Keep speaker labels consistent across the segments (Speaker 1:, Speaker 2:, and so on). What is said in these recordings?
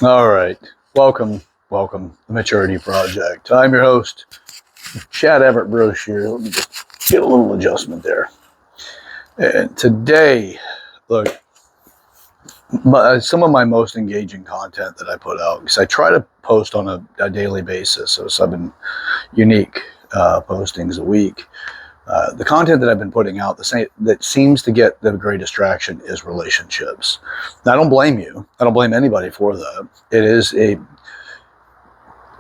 Speaker 1: All right. Welcome, the Maturity Project. I'm your host, Chad Everett Bruce here. Let me just get a little adjustment there. And today, look, some of my most engaging content that I put out, because I try to post on a daily basis, so 7 unique postings a week. The content that I've been putting out, that seems to get the greatest traction is relationships. Now, I don't blame you. I don't blame anybody for that.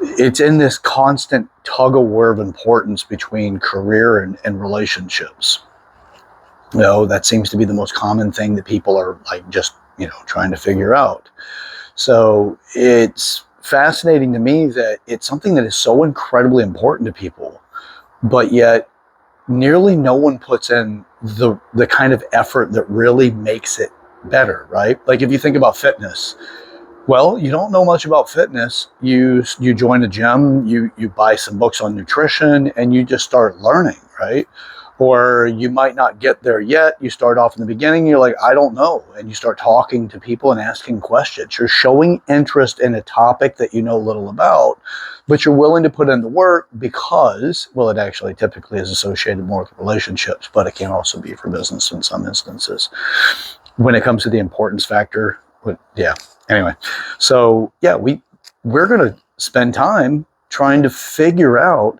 Speaker 1: It's in this constant tug of war of importance between career and relationships. That seems to be the most common thing that people are trying to figure out. So it's fascinating to me that it's something that is so incredibly important to people, but yet nearly no one puts in the kind of effort that really makes it better, right? Like if you think about fitness, well, you don't know much about fitness. You join a gym, you buy some books on nutrition, and you just start learning, right? Or you might not get there yet. You start off in the beginning, you're like, I don't know. And you start talking to people and asking questions. You're showing interest in a topic that you know little about, but you're willing to put in the work because, well, it actually typically is associated more with relationships, but it can also be for business in some instances. When it comes to the importance factor, anyway, so we're going to spend time trying to figure out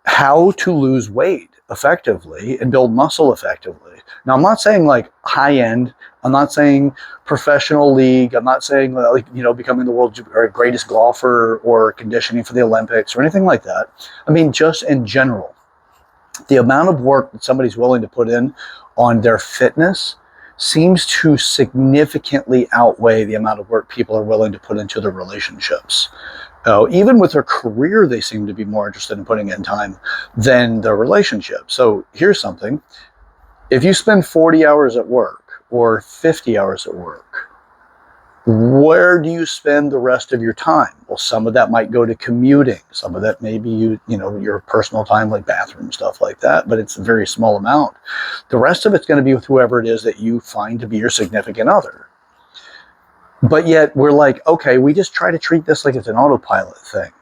Speaker 1: how to lose weight effectively and build muscle effectively. Now, I'm not saying like high end. I'm not saying professional league. I'm not saying becoming the world's greatest golfer or conditioning for the Olympics or anything like that. I mean, just in general, the amount of work that somebody's willing to put in on their fitness seems to significantly outweigh the amount of work people are willing to put into their relationships. Even with their career, they seem to be more interested in putting in time than their relationship. So here's something. If you spend 40 hours at work or 50 hours at work, where do you spend the rest of your time? Well, some of that might go to commuting. Some of that may be your personal time, like bathroom stuff like that, but it's a very small amount. The rest of it's going to be with whoever it is that you find to be your significant other. But yet we're like, okay, we just try to treat this like it's an autopilot thing.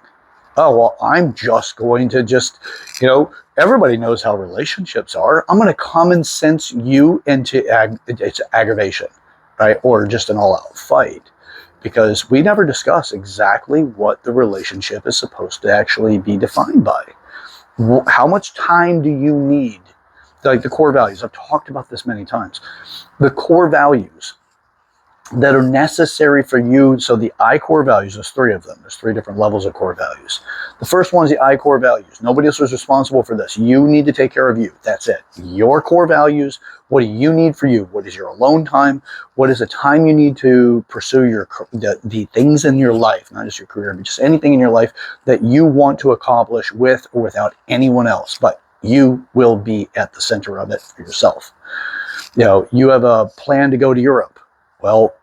Speaker 1: Oh, well, I'm just going to everybody knows how relationships are. I'm going to common sense you into it's aggravation, right? Or just an all-out fight, because we never discuss exactly what the relationship is supposed to actually be defined by. How much time do you need? Like the core values. I've talked about this many times. The core values that are necessary for you. So the I core values, there's 3 of them. There's 3 different levels of core values. The first one is the I core values. Nobody else is responsible for this. You need to take care of you. That's it. Your core values. What do you need for you? What is your alone time? What is the time you need to pursue the things in your life, not just your career, but just anything in your life that you want to accomplish with or without anyone else, but you will be at the center of it for yourself. You have a plan to go to Europe. Well,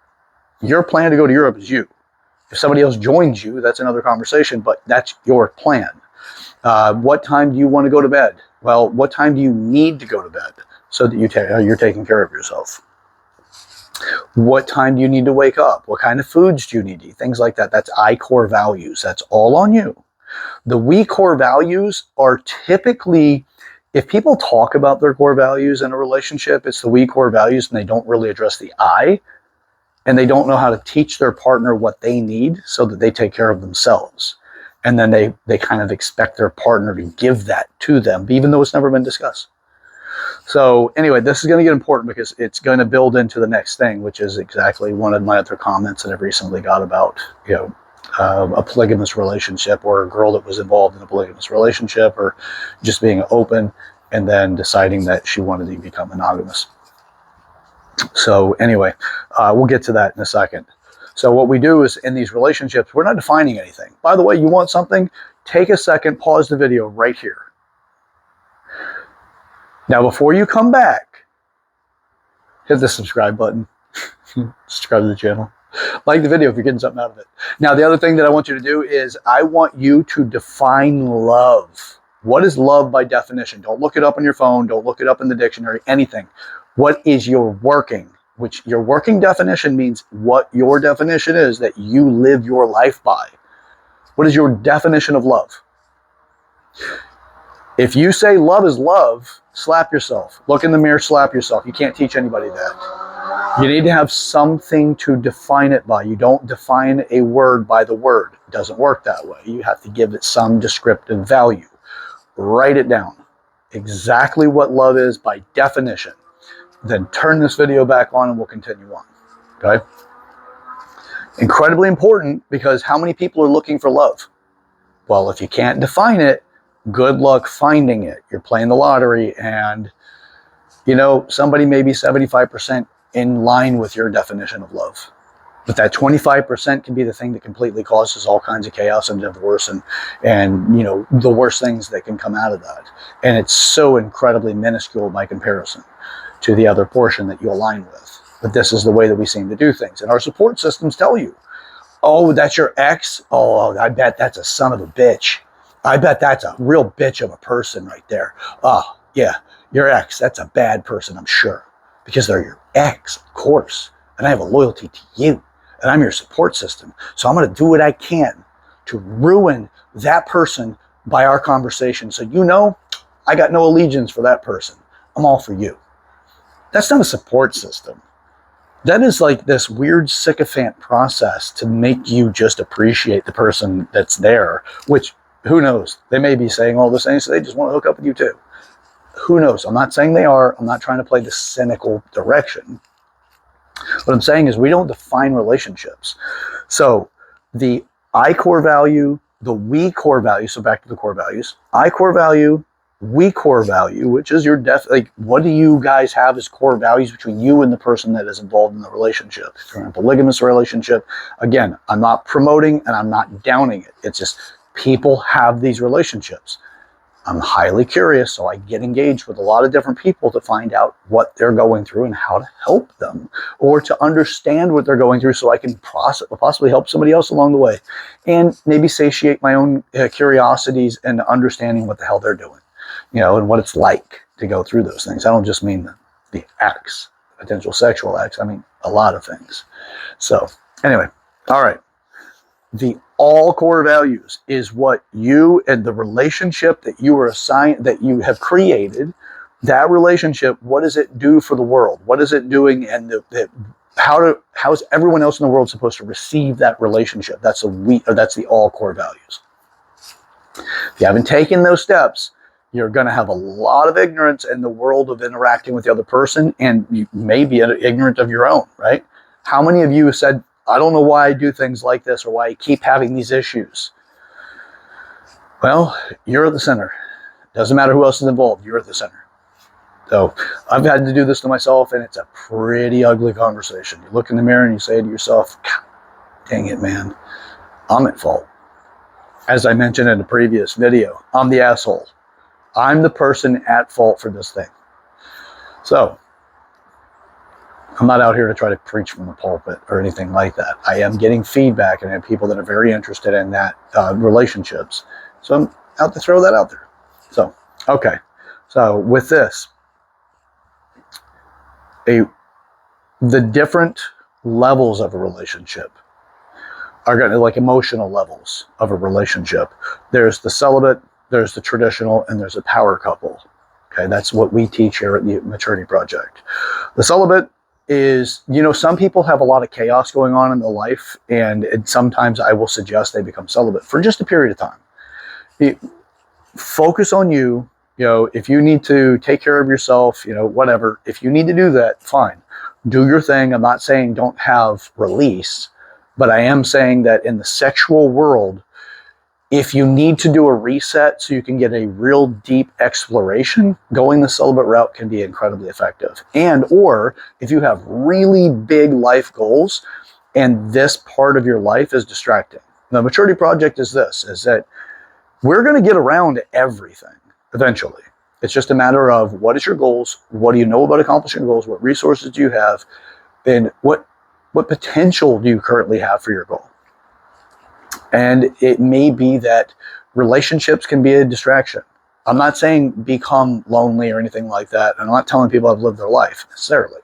Speaker 1: your plan to go to Europe is you. If somebody else joins you, that's another conversation, but that's your plan. What time do you want to go to bed? Well, what time do you need to go to bed so that you're taking care of yourself? What time do you need to wake up? What kind of foods do you need to eat? Things like that. That's I core values. That's all on you. The we core values are typically, if people talk about their core values in a relationship, it's the we core values and they don't really address the I. And they don't know how to teach their partner what they need so that they take care of themselves. And then they kind of expect their partner to give that to them, even though it's never been discussed. So anyway, this is going to get important because it's going to build into the next thing, which is exactly one of my other comments that I've recently got about, a polygamous relationship, or a girl that was involved in a polygamous relationship, or just being open and then deciding that she wanted to become monogamous. So anyway, we'll get to that in a second. So what we do is in these relationships, we're not defining anything. By the way, you want something? Take a second, pause the video right here. Now, before you come back, hit the subscribe button. Subscribe to the channel. Like the video if you're getting something out of it. Now, the other thing that I want you to do is I want you to define love. What is love by definition? Don't look it up on your phone. Don't look it up in the dictionary, anything. What is your working which your working definition means what your definition is that you live your life by. What is your definition of love? If you say love is love, slap yourself. Look in the mirror, slap yourself. You can't teach anybody that. You need to have something to define it by. You don't define a word by the word. It doesn't work that way. You have to give it some descriptive value. Write it down. Exactly what love is by definition. Then turn this video back on and we'll continue on. Okay? Incredibly important, because how many people are looking for love? Well, if you can't define it, good luck finding it. You're playing the lottery, and somebody may be 75% in line with your definition of love. But that 25% can be the thing that completely causes all kinds of chaos and divorce and the worst things that can come out of that. And it's so incredibly minuscule by comparison to the other portion that you align with. But this is the way that we seem to do things. And our support systems tell you, oh, that's your ex? Oh, I bet that's a son of a bitch. I bet that's a real bitch of a person right there. Oh, yeah, your ex, that's a bad person, I'm sure. Because they're your ex, of course. And I have a loyalty to you. And I'm your support system. So I'm going to do what I can to ruin that person by our conversation. So I got no allegiance for that person. I'm all for you. That's not a support system. That is like this weird sycophant process to make you just appreciate the person that's there, which, who knows? They may be saying all the things, so they just want to hook up with you too. Who knows? I'm not saying they are. I'm not trying to play the cynical direction. What I'm saying is we don't define relationships. So the I core value, the we core value, so back to the core values, I core value, we core value, which is your what do you guys have as core values between you and the person that is involved in the relationship? If you're in a polygamous relationship, again, I'm not promoting and I'm not downing it. It's just people have these relationships. I'm highly curious, so I get engaged with a lot of different people to find out what they're going through and how to help them, or to understand what they're going through so I can possibly help somebody else along the way, and maybe satiate my own curiosities and understanding what the hell they're doing, and what it's like to go through those things. I don't just mean the acts, potential sexual acts. I mean a lot of things. So anyway, all right. The all core values is what you and the relationship that you are assigned, that you have created, that relationship, what does it do for the world? What is it doing? And how is everyone else in the world supposed to receive that relationship? That's the all core values. If you haven't taken those steps, you're going to have a lot of ignorance in the world of interacting with the other person, and you may be ignorant of your own, right? How many of you have said, I don't know why I do things like this or why I keep having these issues? Well, you're at the center. Doesn't matter who else is involved, you're at the center. So I've had to do this to myself, and it's a pretty ugly conversation. You look in the mirror and you say to yourself, dang it, man, I'm at fault. As I mentioned in the previous video, I'm the asshole. I'm the person at fault for this thing. So I'm not out here to try to preach from the pulpit or anything like that. I am getting feedback, and I have people that are very interested in that relationships. So I'm out to throw that out there. So, okay. So with this, the different levels of a relationship are going to, like, emotional levels of a relationship. There's the celibate, there's the traditional, and there's a power couple. Okay, that's what we teach here at the Maturity Project. The celibate is, some people have a lot of chaos going on in their life, and sometimes I will suggest they become celibate for just a period of time. Focus on you. If you need to take care of yourself, whatever, if you need to do that, fine. Do your thing. I'm not saying don't have release, but I am saying that in the sexual world, if you need to do a reset so you can get a real deep exploration, going the celibate route can be incredibly effective. Or if you have really big life goals and this part of your life is distracting. The Maturity Project is that we're going to get around to everything eventually. It's just a matter of, what is your goals? What do you know about accomplishing goals? What resources do you have? And what potential do you currently have for your goal? And it may be that relationships can be a distraction. I'm not saying become lonely or anything like that. And I'm not telling people how to live their life necessarily.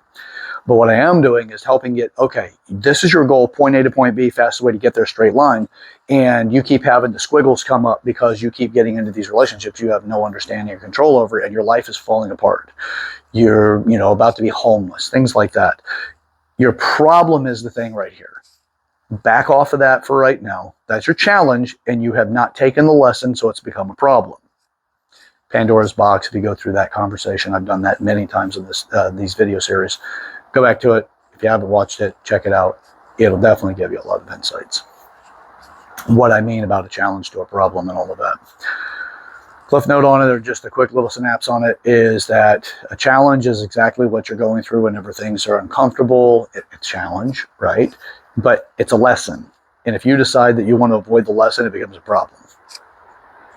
Speaker 1: But what I am doing is helping get, okay, this is your goal, point A to point B, fastest way to get there, straight line. And you keep having the squiggles come up because you keep getting into these relationships you have no understanding or control over, and your life is falling apart. You're, about to be homeless, things like that. Your problem is the thing right here. Back off of that for right now. That's your challenge, and you have not taken the lesson, so it's become a problem. Pandora's box, if you go through that conversation, I've done that many times in these video series. Go back to it. If you haven't watched it, check it out. It'll definitely give you a lot of insights. What I mean about a challenge to a problem and all of that. Cliff note on it, or just a quick little synapse on it, is that a challenge is exactly what you're going through whenever things are uncomfortable. It's a challenge, right? But it's a lesson. And if you decide that you want to avoid the lesson, it becomes a problem.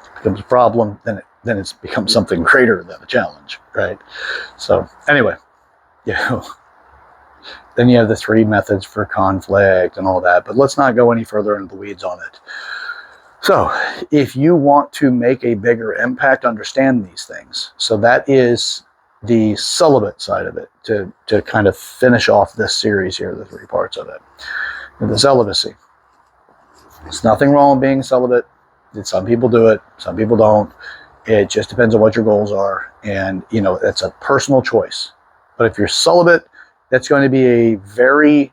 Speaker 1: It becomes a problem, then it's become something greater than a challenge, right? So anyway, then you have the 3 methods for conflict and all that, but let's not go any further into the weeds on it. So if you want to make a bigger impact, understand these things. So that is the celibate side of it, to kind of finish off this series here, the 3 parts of it. And the celibacy. There's nothing wrong with being celibate. Some people do it, some people don't. It just depends on what your goals are. And, it's a personal choice. But if you're celibate, that's going to be a very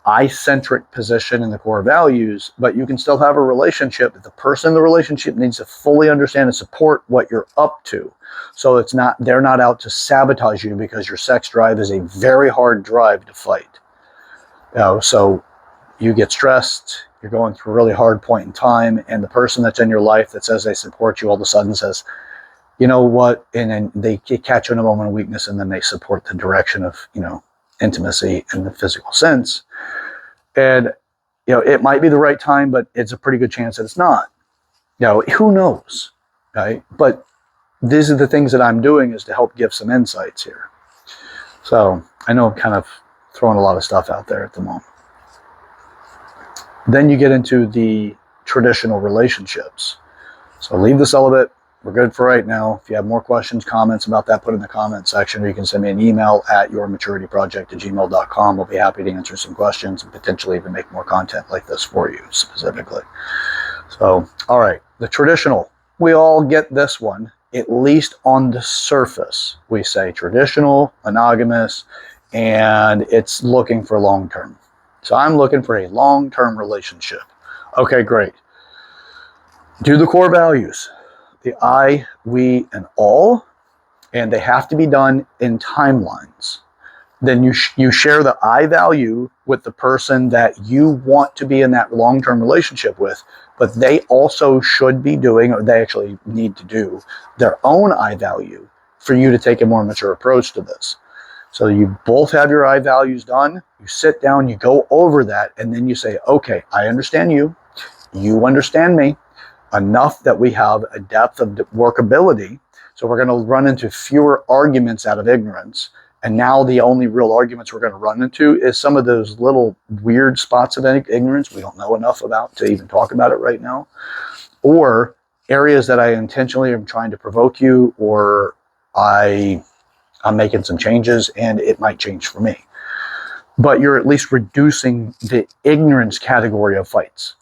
Speaker 1: I-centric position in the core values, but you can still have a relationship. The person in the relationship needs to fully understand and support what you're up to. So they're not out to sabotage you, because your sex drive is a very hard drive to fight. So you get stressed, you're going through a really hard point in time, and the person that's in your life that says they support you all of a sudden says, you know what, and then they catch you in a moment of weakness, and then they support the direction of, intimacy in the physical sense. And, it might be the right time, but it's a pretty good chance that it's not. Who knows, right? But these are the things that I'm doing, is to help give some insights here. So I know I'm kind of throwing a lot of stuff out there at the moment. Then you get into the traditional relationships. So leave the celibate. We're good for right now. If you have more questions, comments about that, put in the comment section, or you can send me an email at yourmaturityproject@gmail.com. We'll be happy to answer some questions and potentially even make more content like this for you specifically. So, all right, the traditional. We all get this one, at least on the surface. We say traditional, monogamous, and it's looking for long-term. So I'm looking for a long-term relationship. Okay, great. Do the core values. The I, we, and all, and they have to be done in timelines. Then you share the I value with the person that you want to be in that long-term relationship with, but they also should be doing, or they actually need to do, their own I value for you to take a more mature approach to this. So you both have your I values done, you sit down, you go over that, and then you say, okay, I understand you, you understand me, enough that we have a depth of workability. So we're going to run into fewer arguments out of ignorance. And now the only real arguments we're going to run into is some of those little weird spots of ignorance we don't know enough about to even talk about it right now. Or areas that I intentionally am trying to provoke you, or I'm making some changes and it might change for me. But you're at least reducing the ignorance category of fights.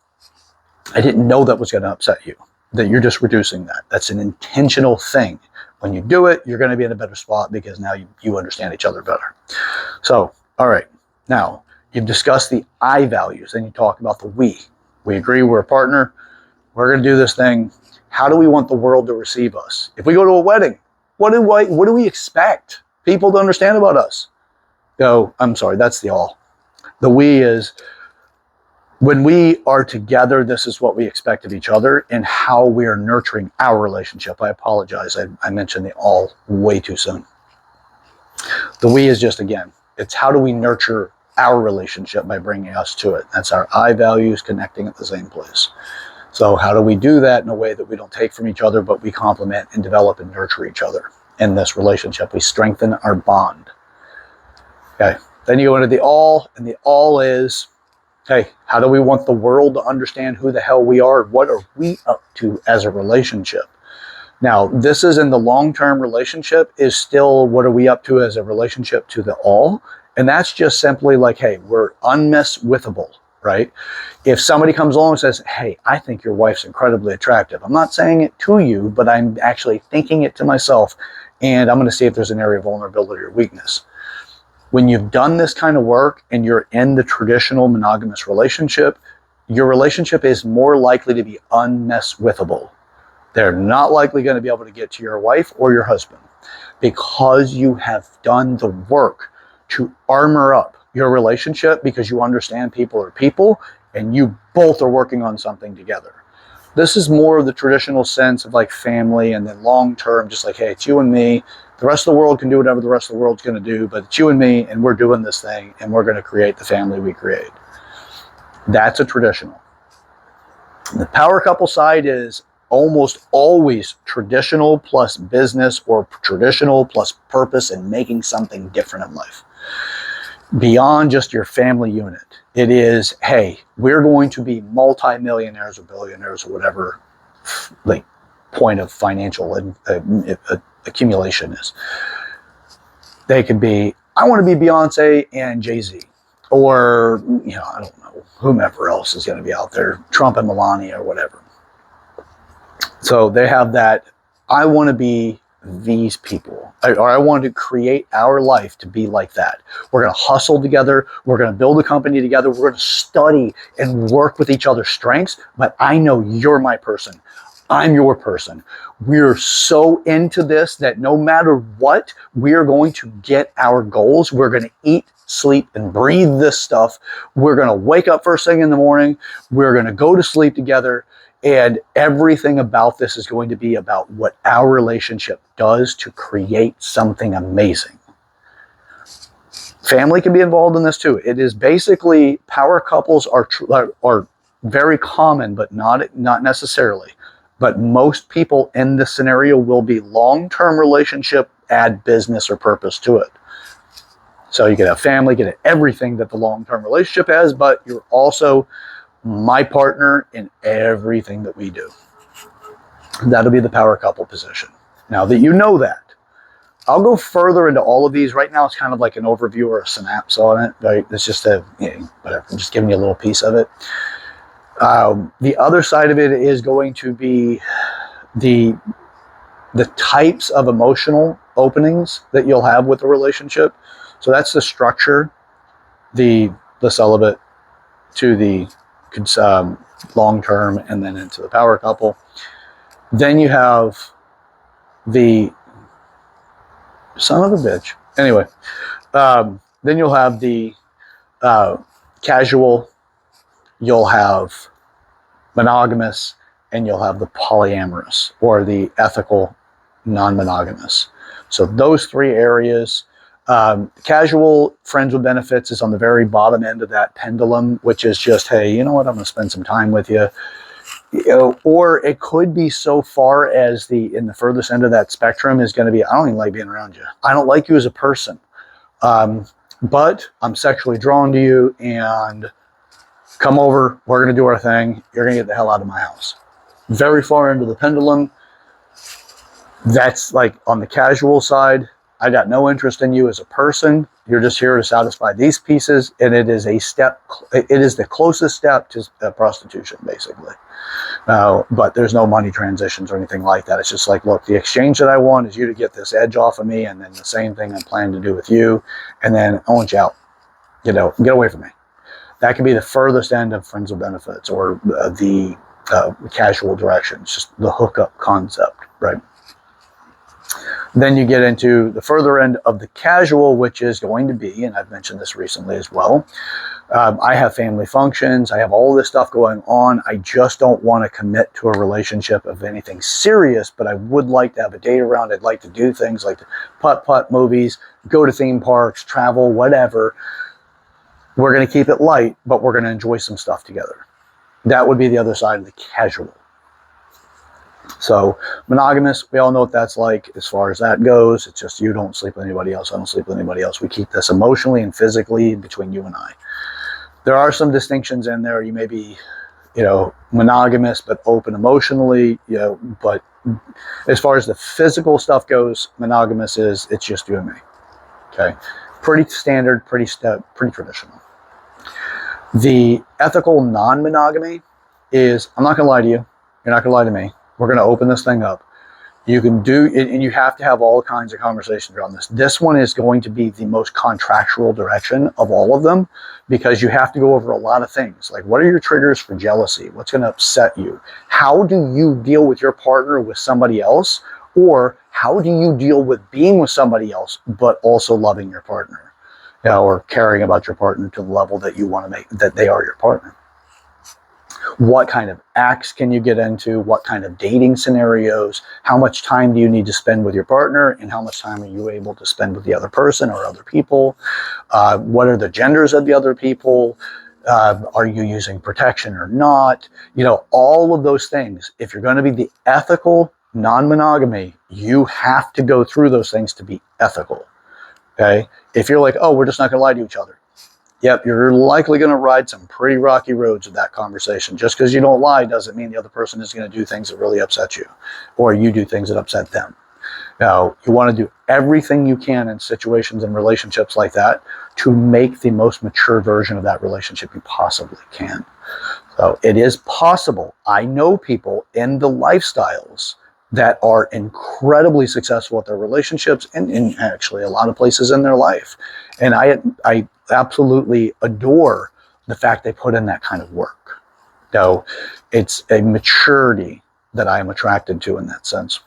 Speaker 1: I didn't know that was going to upset you, that you're just reducing that. That's an intentional thing. When you do it, you're going to be in a better spot because now you understand each other better. So, all right. Now, you've discussed the I values, and you talk about the we. We agree we're a partner. We're going to do this thing. How do we want the world to receive us? If we go to a wedding, what do we expect people to understand about us? I'm sorry, that's the all. The we is, when we are together, this is what we expect of each other and how we are nurturing our relationship. I apologize. I mentioned the all way too soon. The we is just, again, it's how do we nurture our relationship by bringing us to it. That's our I values connecting at the same place. So how do we do that in a way that we don't take from each other, but we complement and develop and nurture each other in this relationship? We strengthen our bond. Okay. Then you go into the all, and the all is, hey, how do we want the world to understand who the hell we are? What are we up to as a relationship? Now, this is in the long-term relationship is still what are we up to as a relationship to the all. And that's just simply like, hey, we're unmesswithable, right? If somebody comes along and says, hey, I think your wife's incredibly attractive, I'm not saying it to you, but I'm actually thinking it to myself, and I'm going to see if there's an area of vulnerability or weakness. When you've done this kind of work and you're in the traditional monogamous relationship, your relationship is more likely to be unmesswithable. They're not likely going to be able to get to your wife or your husband because you have done the work to armor up your relationship, because you understand people are people and you both are working on something together. This is more of the traditional sense of like family, and then long term, just like, hey, it's you and me. The rest of the world can do whatever the rest of the world's going to do, but it's you and me, and we're doing this thing, and we're going to create the family we create. That's a traditional. The power couple side is almost always traditional plus business, or traditional plus purpose and making something different in life. Beyond just your family unit, it is, hey, we're going to be multimillionaires or billionaires or whatever like point of financial accumulation is. They could be, I want to be Beyonce and Jay-Z, or, I don't know, whomever else is going to be out there, Trump and Melania or whatever. So they have that, I want to be these people, or I want to create our life to be like that. We're going to hustle together. We're going to build a company together. We're going to study and work with each other's strengths, but I know you're my person. I'm your person. We're so into this that no matter what, we're going to get our goals. We're going to eat, sleep, and breathe this stuff. We're going to wake up first thing in the morning. We're going to go to sleep together. And everything about this is going to be about what our relationship does to create something amazing. Family can be involved in this too. It is basically, power couples are very common, but not necessarily. But most people in this scenario will be long-term relationship, add business or purpose to it. So you can have family, get everything that the long-term relationship has, but you're also my partner in everything that we do. That'll be the power couple position. Now that you know that, I'll go further into all of these. Right now it's kind of like an overview or a synapse on it. Right? It's just whatever. I'm just giving you a little piece of it. The other side of it is going to be the types of emotional openings that you'll have with the relationship. So that's the structure, the celibate to the long-term, and then into the power couple. Then you have the son of a bitch. Anyway, then you'll have the casual, you'll have monogamous, and you'll have the polyamorous, or the ethical non-monogamous. So those three areas. Casual, friends with benefits, is on the very bottom end of that pendulum, which is just, hey, you know what, I'm going to spend some time with you. Or it could be so far as in the furthest end of that spectrum is going to be, I don't even like being around you. I don't like you as a person. But I'm sexually drawn to you, and come over, we're going to do our thing. You're going to get the hell out of my house. Very far into the pendulum. That's like on the casual side. I got no interest in you as a person. You're just here to satisfy these pieces, and it is the closest step to prostitution, basically. But there's no money transitions or anything like that. It's just like, look, the exchange that I want is you to get this edge off of me, and then the same thing I'm planning to do with you, and then I want you out. Get away from me. That can be the furthest end of friends with benefits, or the casual direction. It's just the hookup concept, right? Then you get into the further end of the casual, which is going to be, and I've mentioned this recently as well, I have family functions, I have all this stuff going on, I just don't want to commit to a relationship of anything serious, but I would like to have a date around. I'd like to do things like putt-putt movies, go to theme parks, travel, whatever. We're going to keep it light, but we're going to enjoy some stuff together. That would be the other side of the casual. So monogamous, we all know what that's like as far as that goes. It's just, you don't sleep with anybody else, I don't sleep with anybody else. We keep this emotionally and physically between you and I. There are some distinctions in there. You may be, monogamous but open emotionally, but as far as the physical stuff goes, monogamous it's just you and me. Okay. Pretty standard, pretty traditional. The ethical non-monogamy is, I'm not going to lie to you. You're not going to lie to me. We're going to open this thing up. You can do it, and you have to have all kinds of conversations around this. This one is going to be the most contractual direction of all of them, because you have to go over a lot of things. Like, what are your triggers for jealousy? What's going to upset you? How do you deal with your partner with somebody else? Or how do you deal with being with somebody else, but also loving your partner? Or caring about your partner to the level that you want to make, that they are your partner. What kind of acts can you get into? What kind of dating scenarios? How much time do you need to spend with your partner? And how much time are you able to spend with the other person or other people? What are the genders of the other people? Are you using protection or not? All of those things. If you're going to be the ethical non-monogamy, you have to go through those things to be ethical. Okay? If you're like, oh, we're just not going to lie to each other. Yep, you're likely going to ride some pretty rocky roads with that conversation. Just because you don't lie doesn't mean the other person is going to do things that really upset you, or you do things that upset them. Now, you want to do everything you can in situations and relationships like that to make the most mature version of that relationship you possibly can. So it is possible. I know people in the lifestyles that are incredibly successful at their relationships and in actually a lot of places in their life. And I absolutely adore the fact they put in that kind of work. So it's a maturity that I am attracted to in that sense.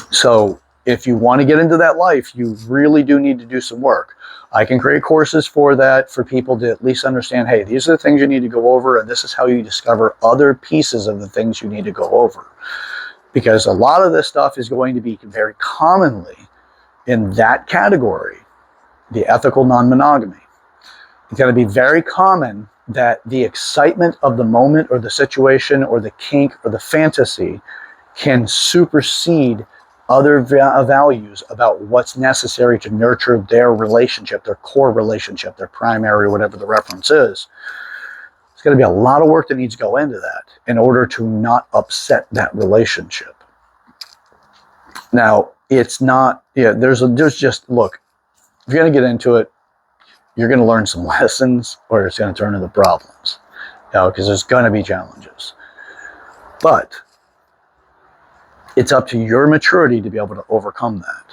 Speaker 1: So if you want to get into that life, you really do need to do some work. I can create courses for that, for people to at least understand, hey, these are the things you need to go over, and this is how you discover other pieces of the things you need to go over. Because a lot of this stuff is going to be very commonly in that category, the ethical non-monogamy. It's going to be very common that the excitement of the moment or the situation or the kink or the fantasy can supersede other values about what's necessary to nurture their relationship, their core relationship, their primary, whatever the reference is. There's going to be a lot of work that needs to go into that in order to not upset that relationship. Now, it's not, there's just, look, if you're going to get into it, you're going to learn some lessons, or it's going to turn into problems, because there's going to be challenges. But it's up to your maturity to be able to overcome that,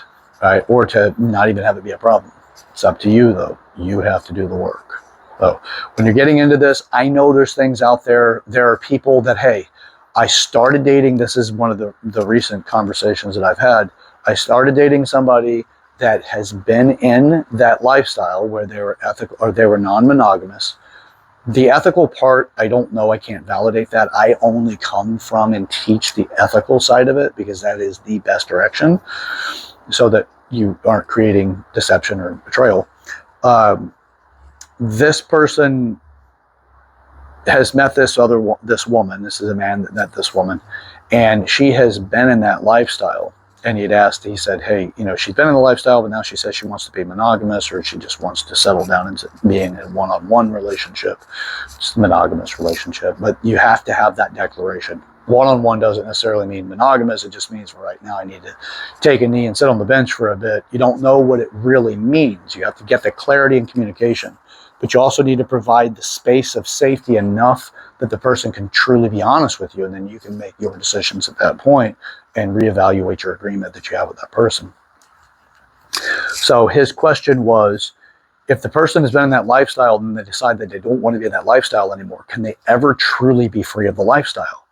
Speaker 1: right? Or to not even have it be a problem. It's up to you, though. You have to do the work. So when you're getting into this, I know there's things out there. There are people that, hey, I started dating. This is one of the recent conversations that I've had. I started dating somebody that has been in that lifestyle where they were ethical or they were non-monogamous. The ethical part, I don't know. I can't validate that. I only come from and teach the ethical side of it because that is the best direction, so that you aren't creating deception or betrayal. This person has met this woman. This is a man that met this woman, and she has been in that lifestyle. And he said, hey, she's been in the lifestyle, but now she says she wants to be monogamous, or she just wants to settle down into being a one-on-one relationship. It's a monogamous relationship, but you have to have that declaration. One-on-one doesn't necessarily mean monogamous. It just means, right now I need to take a knee and sit on the bench for a bit. You don't know what it really means. You have to get the clarity and communication, but you also need to provide the space of safety enough that the person can truly be honest with you, and then you can make your decisions at that point and reevaluate your agreement that you have with that person. So his question was, if the person has been in that lifestyle and they decide that they don't want to be in that lifestyle anymore, can they ever truly be free of the lifestyle?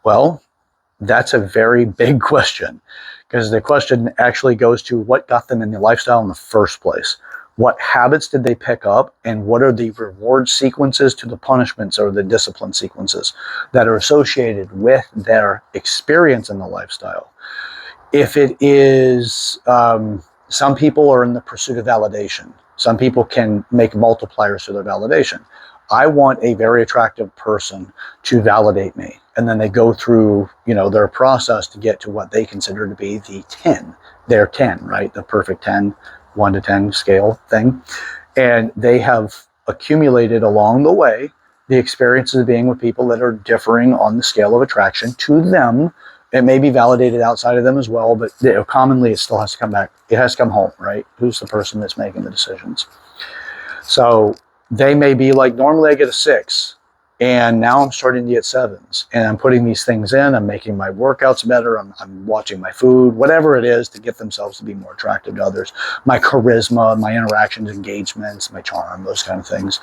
Speaker 1: Well, that's a very big question, because the question actually goes to what got them in the lifestyle in the first place. What habits did they pick up, and what are the reward sequences to the punishments or the discipline sequences that are associated with their experience in the lifestyle? If it is, some people are in the pursuit of validation. Some people can make multipliers to their validation. I want a very attractive person to validate me. And then they go through, their process to get to what they consider to be the 10. Their 10, right? The perfect 10. 1 to 10 scale thing. And they have accumulated along the way the experiences of being with people that are differing on the scale of attraction to them It may be validated outside of them as well, but commonly it still has to come back. It has to come home, right? Who's the person that's making the decisions? So they may be like, normally I get a 6, and now I'm starting to get 7s, and I'm putting these things in. I'm making my workouts better. I'm watching my food, whatever it is to get themselves to be more attractive to others. My charisma, my interactions, engagements, my charm, those kind of things.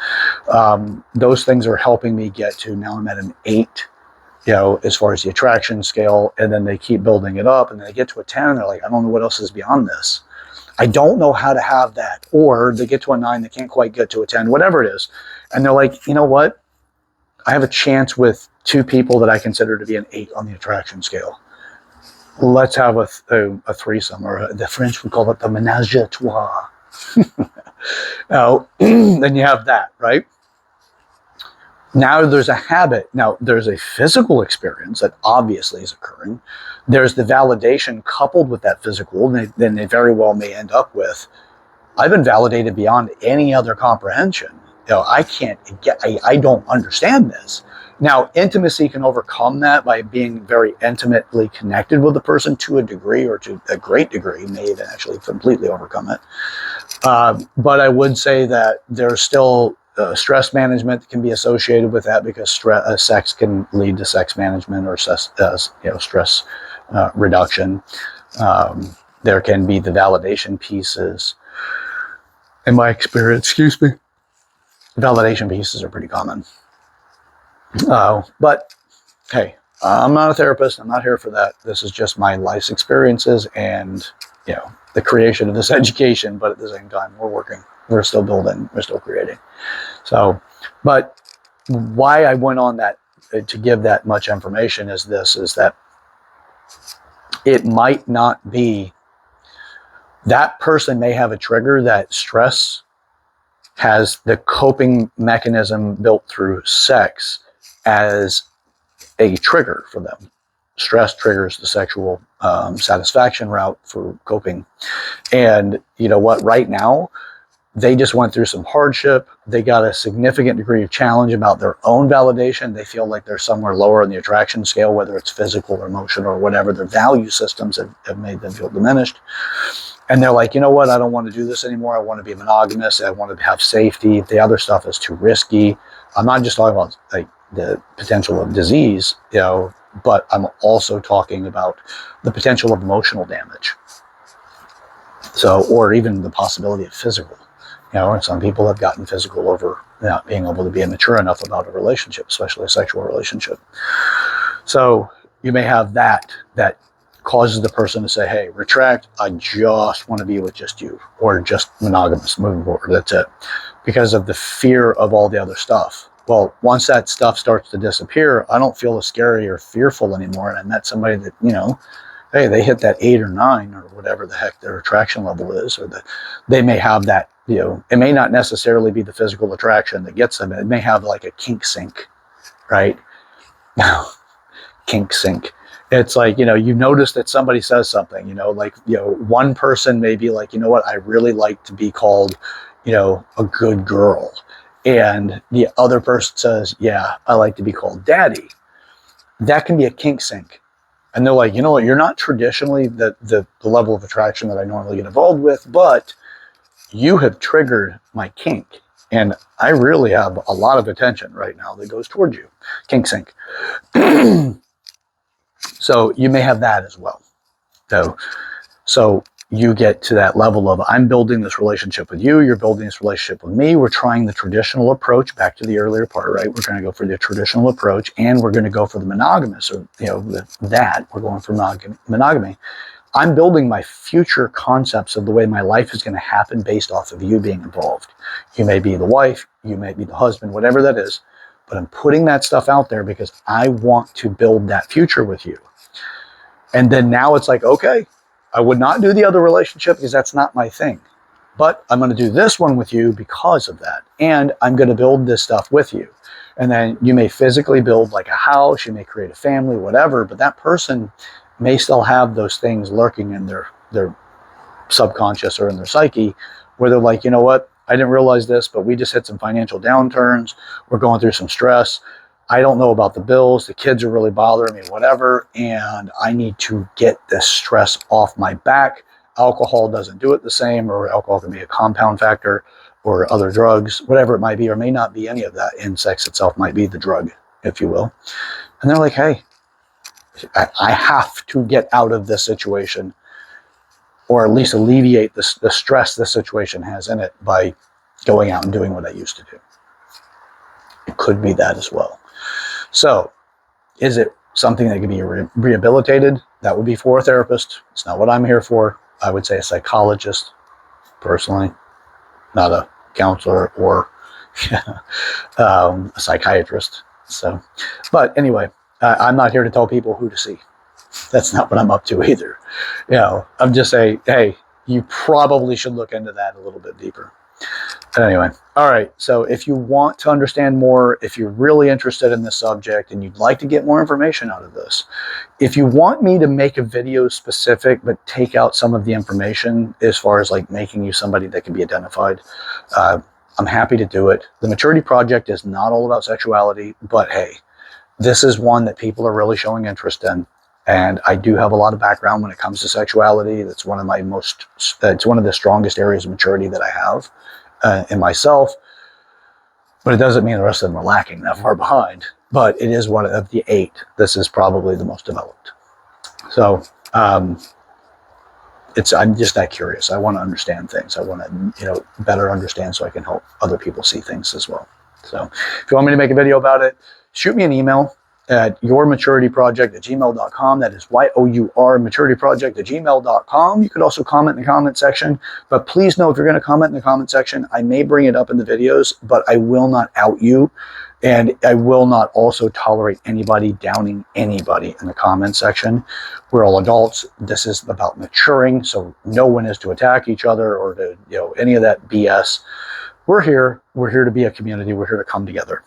Speaker 1: Those things are helping me get to, now I'm at an 8, as far as the attraction scale, and then they keep building it up, and they get to a 10, and they're like, I don't know what else is beyond this. I don't know how to have that. Or they get to a 9, they can't quite get to a 10, whatever it is. And they're like, you know what? I have a chance with 2 people that I consider to be an 8 on the attraction scale. Let's have a threesome, or the French would call it the ménage à trois. Now, then you have that, right? Now there's a habit. Now there's a physical experience that obviously is occurring. There's the validation coupled with that physical, and then they very well may end up with, I've been validated beyond any other comprehension. I can't get, I don't understand this. Now, intimacy can overcome that by being very intimately connected with the person to a degree, or to a great degree, may even actually completely overcome it. But I would say that there's still stress management that can be associated with that, because sex can lead to sex management, or stress reduction. There can be the validation pieces. In my experience, validation pieces are pretty common. But hey, I'm not a therapist. I'm not here for that. This is just my life's experiences and, the creation of this education. But at the same time, we're working. We're still building. We're still creating. So, but why I went on that to give that much information is that it might not be, that person may have a trigger that stress has the coping mechanism built through sex as a trigger for them. Stress triggers the sexual satisfaction route for coping. And you know what? Right now, they just went through some hardship. They got a significant degree of challenge about their own validation. They feel like they're somewhere lower on the attraction scale, whether it's physical or emotional or whatever. Their value systems have made them feel diminished. And they're like, you know what? I don't want to do this anymore. I want to be monogamous. I want to have safety. The other stuff is too risky. I'm not just talking about like the potential of disease, but I'm also talking about the potential of emotional damage. So, or even the possibility of physical. And some people have gotten physical over not being able to be mature enough about a relationship, especially a sexual relationship. So you may have that causes the person to say, hey, retract, I just want to be with just you, or just monogamous moving forward, that's it, because of the fear of all the other stuff. Well, once that stuff starts to disappear, I don't feel as scary or fearful anymore. And I met somebody that, hey, they hit that 8 or 9 or whatever the heck their attraction level is, or that they may have that, it may not necessarily be the physical attraction that gets them. It may have like a kink sync, right? Kink sync. It's like, you notice that somebody says something, one person may be like, you know what, I really like to be called, a good girl. And the other person says, yeah, I like to be called daddy. That can be a kink sync. And they're like, you know what, you're not traditionally the level of attraction that I normally get involved with, but you have triggered my kink. And I really have a lot of attention right now that goes towards you. Kink sync. So you may have that as well. So you get to that level of, I'm building this relationship with you, you're building this relationship with me, we're trying the traditional approach, back to the earlier part, right? We're going to go for the traditional approach, and we're going to go for the monogamous, or, we're going for monogamy. I'm building my future concepts of the way my life is going to happen based off of you being involved. You may be the wife, you may be the husband, whatever that is, but I'm putting that stuff out there because I want to build that future with you. And then now it's like, okay, I would not do the other relationship because that's not my thing. But I'm going to do this one with you because of that. And I'm going to build this stuff with you. And then you may physically build like a house, you may create a family, whatever, but that person may still have those things lurking in their subconscious or in their psyche, where they're like, you know what, I didn't realize this, but we just hit some financial downturns. We're going through some stress. I don't know about the bills, the kids are really bothering me, whatever, and I need to get this stress off my back. Alcohol doesn't do it the same, or alcohol can be a compound factor, or other drugs, whatever it might be, or may not be any of that. And sex itself might be the drug, if you will. And they're like, hey, I have to get out of this situation, or at least alleviate the stress this situation has in it by going out and doing what I used to do. It could be that as well. So, is it something that can be rehabilitated? That would be for a therapist. It's not what I'm here for. I would say a psychologist, personally, not a counselor or a psychiatrist. So, but anyway, I'm not here to tell people who to see. That's not what I'm up to either. I'm just saying, hey, you probably should look into that a little bit deeper. But anyway, all right. So if you want to understand more, if you're really interested in this subject and you'd like to get more information out of this, if you want me to make a video specific but take out some of the information as far as like making you somebody that can be identified, I'm happy to do it. The Maturity Project is not all about sexuality, but hey, this is one that people are really showing interest in. And I do have a lot of background when it comes to sexuality. That's one of my it's one of the strongest areas of maturity that I have in myself. But it doesn't mean the rest of them are lacking that far behind. But it is one of the 8. This is probably the most developed. So I'm just that curious. I want to understand things. I want to better understand so I can help other people see things as well. So if you want me to make a video about it, shoot me an email at yourmaturityproject@gmail.com. That is YOUR maturityproject@gmail.com. You could also comment in the comment section, but please know if you're going to comment in the comment section, I may bring it up in the videos, but I will not out you, and I will not also tolerate anybody downing anybody in the comment section. We're all adults. This is about maturing, so no one is to attack each other or to any of that BS. We're here to be a community. We're here to come together.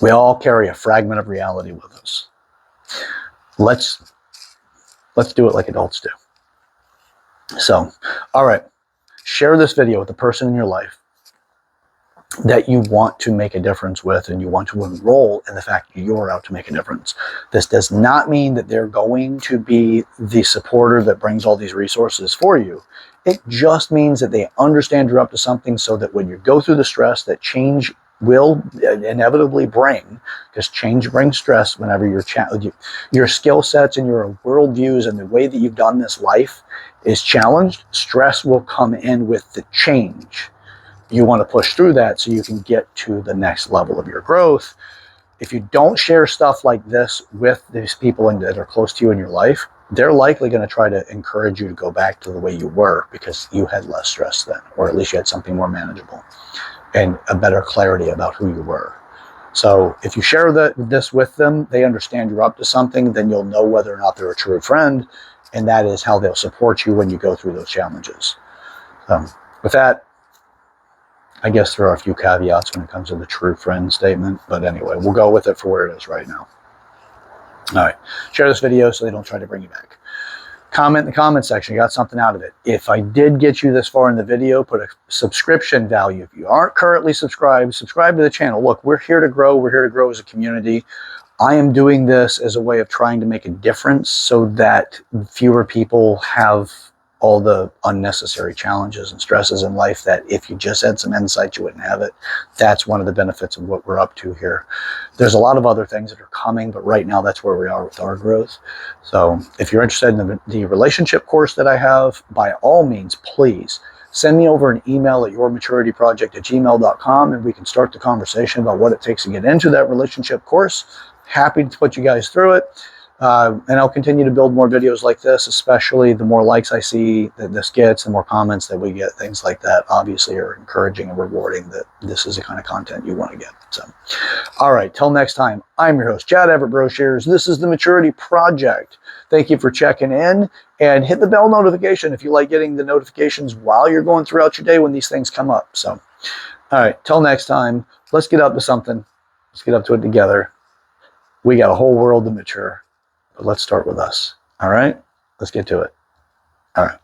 Speaker 1: We all carry a fragment of reality with us. Let's do it like adults do. So, all right, share this video with the person in your life that you want to make a difference with, and you want to enroll in the fact that you're out to make a difference. This does not mean that they're going to be the supporter that brings all these resources for you. It just means that they understand you're up to something, so that when you go through the stress that change will inevitably bring, because change brings stress whenever your skill sets and your worldviews and the way that you've done this life is challenged, stress will come in with the change. You want to push through that so you can get to the next level of your growth. If you don't share stuff like this with these people that are close to you in your life, they're likely going to try to encourage you to go back to the way you were because you had less stress then, or at least you had something more manageable and a better clarity about who you were. So if you share this with them, they understand you're up to something, then you'll know whether or not they're a true friend, and that is how they'll support you when you go through those challenges. With that, I guess there are a few caveats when it comes to the true friend statement, but anyway, we'll go with it for where it is right now. All right, share this video so they don't try to bring you back. Comment in the comment section, you got something out of it. If I did get you this far in the video, put a subscription value. If you aren't currently subscribed, subscribe to the channel. Look, we're here to grow. We're here to grow as a community. I am doing this as a way of trying to make a difference so that fewer people have all the unnecessary challenges and stresses in life that if you just had some insight, you wouldn't have it. That's one of the benefits of what we're up to here. There's a lot of other things that are coming, but right now that's where we are with our growth. So if you're interested in the relationship course that I have, by all means, please send me over an email at yourmaturityproject@gmail.com, and we can start the conversation about what it takes to get into that relationship course. Happy to put you guys through it. And I'll continue to build more videos like this, especially the more likes I see that this gets, the more comments that we get, things like that obviously are encouraging and rewarding that this is the kind of content you want to get. So, all right, till next time, I'm your host, Chad Everett Broshears. This is the Maturity Project. Thank you for checking in, and hit the bell notification if you like getting the notifications while you're going throughout your day when these things come up. So, all right, till next time, let's get up to something. Let's get up to it together. We got a whole world to mature. But let's start with us. All right? Let's get to it. All right.